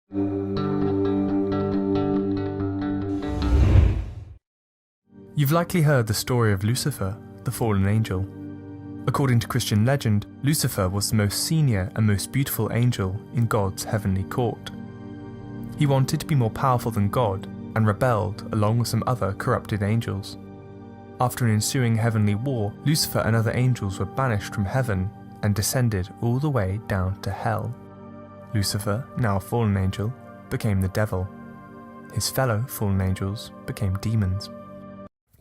You've likely heard the story of Lucifer, the fallen angel. According to Christian legend, Lucifer was the most senior and most beautiful angel in God's heavenly court. He wanted to be more powerful than God and rebelled along with some other corrupted angels. After an ensuing heavenly war, Lucifer and other angels were banished from heaven and descended all the way down to hell. Lucifer, now a fallen angel, became the devil. His fellow fallen angels became demons.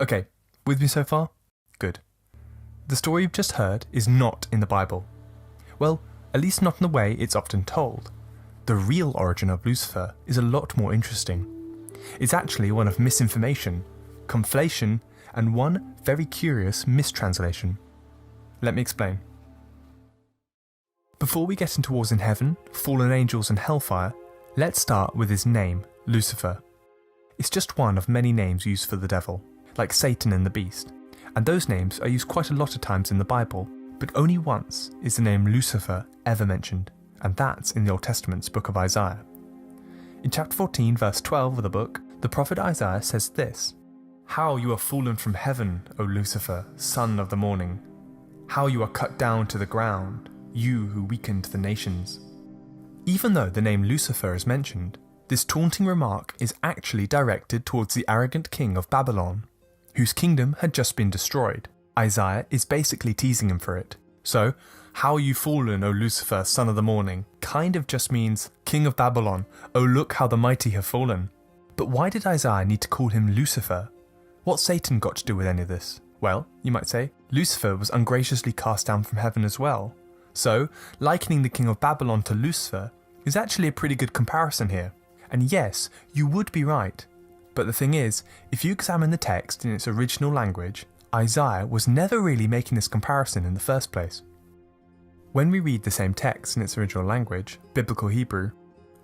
Okay, with me so far? Good. The story you've just heard is not in the Bible. Well, at least not in the way it's often told. The real origin of Lucifer is a lot more interesting. It's actually one of misinformation, conflation, and one very curious mistranslation. Let me explain. Before we get into wars in heaven, fallen angels and hellfire, let's start with his name, Lucifer. It's just one of many names used for the devil, like Satan and the beast, and those names are used quite a lot of times in the Bible, but only once is the name Lucifer ever mentioned, and that's in the Old Testament's book of Isaiah. In chapter 14 verse 12 of the book, the prophet Isaiah says this: "How you are fallen from heaven, O Lucifer, son of the morning! How you are cut down to the ground, you who weakened the nations." Even though the name Lucifer is mentioned, this taunting remark is actually directed towards the arrogant king of Babylon, whose kingdom had just been destroyed. Isaiah is basically teasing him for it. So, "How are you fallen, O Lucifer, son of the morning," kind of just means, "King of Babylon, oh look how the mighty have fallen." But why did Isaiah need to call him Lucifer? What's Satan got to do with any of this? Well, you might say, Lucifer was ungraciously cast down from heaven as well. So, likening the king of Babylon to Lucifer is actually a pretty good comparison here. And yes, you would be right. But the thing is, if you examine the text in its original language, Isaiah was never really making this comparison in the first place. When we read the same text in its original language, biblical Hebrew,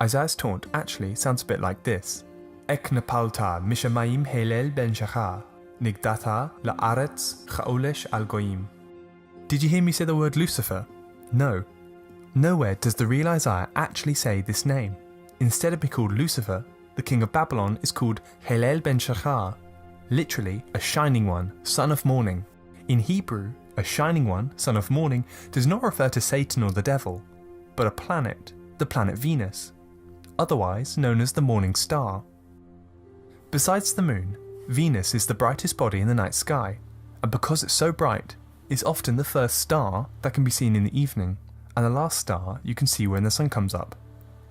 Isaiah's taunt actually sounds a bit like this: Ek napalta mishamayim helel ben shachar, nigdata la'aretz cha'olesh al goyim. Did you hear me say the word Lucifer? No. Nowhere does the real Isaiah actually say this name. Instead of being called Lucifer, the king of Babylon is called Helel ben Shachar, literally a shining one, son of morning. In Hebrew, a shining one, son of morning, does not refer to Satan or the devil, but a planet, the planet Venus, otherwise known as the morning star. Besides the moon, Venus is the brightest body in the night sky, and because it's so bright, is often the first star that can be seen in the evening, and the last star you can see when the sun comes up.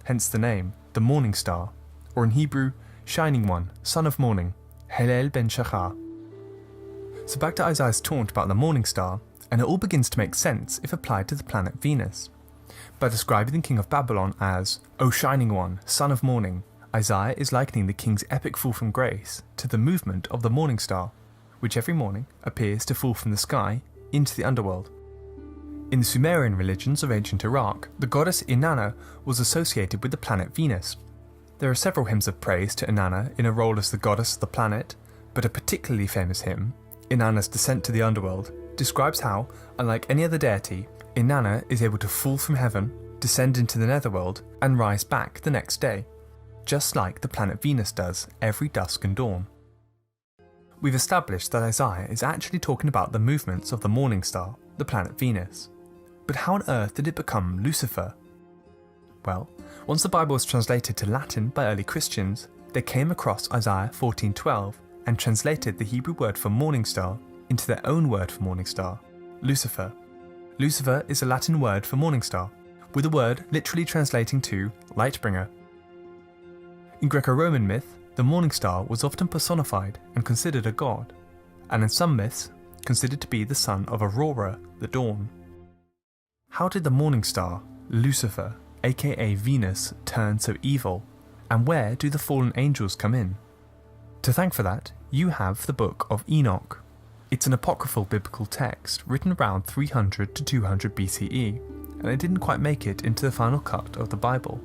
Hence the name, the morning star, or in Hebrew, shining one, son of morning, Helel ben Shachar. So back to Isaiah's taunt about the morning star, and it all begins to make sense if applied to the planet Venus. By describing the king of Babylon as, O shining one, son of morning, Isaiah is likening the king's epic fall from grace to the movement of the morning star, which every morning appears to fall from the sky into the underworld. In the Sumerian religions of ancient Iraq, the goddess Inanna was associated with the planet Venus. There are several hymns of praise to Inanna in her role as the goddess of the planet, but a particularly famous hymn, Inanna's Descent to the Underworld, describes how, unlike any other deity, Inanna is able to fall from heaven, descend into the netherworld, and rise back the next day, just like the planet Venus does every dusk and dawn. We've established that Isaiah is actually talking about the movements of the morning star, the planet Venus. But how on earth did it become Lucifer? Well, once the Bible was translated to Latin by early Christians, they came across Isaiah 14:12 and translated the Hebrew word for morning star into their own word for morning star, Lucifer. Lucifer is a Latin word for morning star, with the word literally translating to light bringer. In Greco-Roman myth, the morning star was often personified and considered a god, and in some myths, considered to be the son of Aurora, the dawn. How did the morning star, Lucifer, aka Venus, turn so evil, and where do the fallen angels come in? To thank for that, you have the Book of Enoch. It's an apocryphal biblical text written around 300 to 200 BCE, and it didn't quite make it into the final cut of the Bible,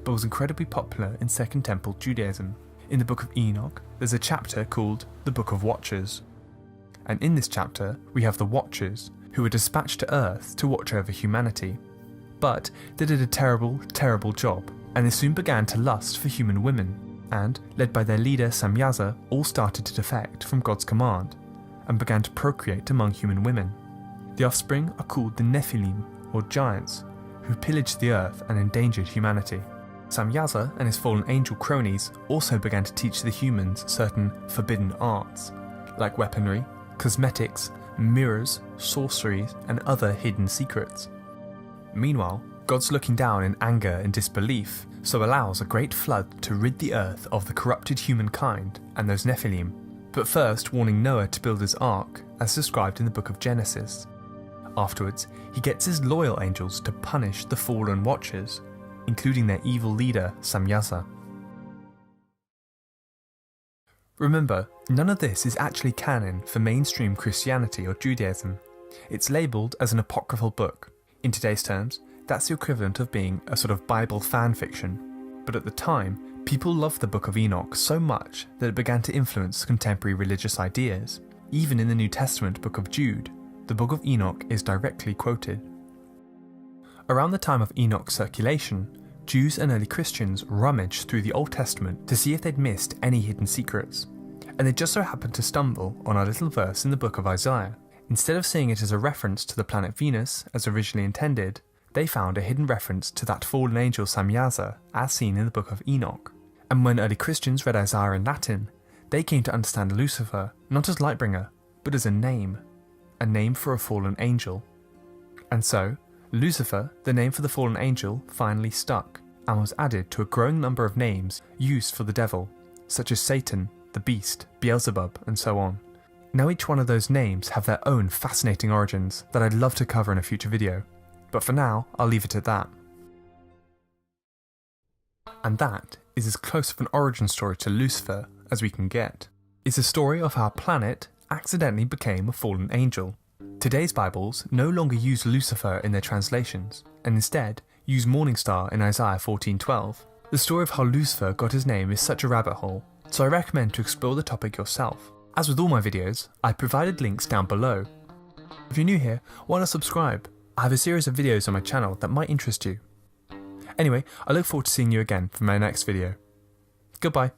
but was incredibly popular in Second Temple Judaism. In the Book of Enoch, there's a chapter called the Book of Watchers. And in this chapter, we have the Watchers, who were dispatched to Earth to watch over humanity. But they did a terrible, terrible job, and they soon began to lust for human women, and, led by their leader Samyaza, all started to defect from God's command, and began to procreate among human women. The offspring are called the Nephilim, or giants, who pillaged the earth and endangered humanity. Samyaza and his fallen angel cronies also began to teach the humans certain forbidden arts, like weaponry, cosmetics, mirrors, sorceries, and other hidden secrets. Meanwhile, God's looking down in anger and disbelief, so allows a great flood to rid the earth of the corrupted humankind and those Nephilim, but first warning Noah to build his ark, as described in the book of Genesis. Afterwards, he gets his loyal angels to punish the fallen watchers, including their evil leader, Samyaza. Remember, none of this is actually canon for mainstream Christianity or Judaism. It's labelled as an apocryphal book. In today's terms, that's the equivalent of being a sort of Bible fan fiction. But at the time, people loved the Book of Enoch so much that it began to influence contemporary religious ideas. Even in the New Testament book of Jude, the Book of Enoch is directly quoted. Around the time of Enoch's circulation, Jews and early Christians rummaged through the Old Testament to see if they'd missed any hidden secrets, and they just so happened to stumble on a little verse in the book of Isaiah. Instead of seeing it as a reference to the planet Venus as originally intended, they found a hidden reference to that fallen angel Samyaza as seen in the book of Enoch. And when early Christians read Isaiah in Latin, they came to understand Lucifer not as Lightbringer, but as a name for a fallen angel. And so, Lucifer, the name for the fallen angel, finally stuck, and was added to a growing number of names used for the devil, such as Satan, the beast, Beelzebub, and so on. Now each one of those names have their own fascinating origins that I'd love to cover in a future video, but for now I'll leave it at that. And that is as close of an origin story to Lucifer as we can get. It's a story of how a planet accidentally became a fallen angel. Today's Bibles no longer use Lucifer in their translations, and instead use Morningstar in Isaiah 14:12. The story of how Lucifer got his name is such a rabbit hole, so I recommend to explore the topic yourself. As with all my videos, I provided links down below. If you're new here, why not subscribe? I have a series of videos on my channel that might interest you. Anyway, I look forward to seeing you again for my next video. Goodbye.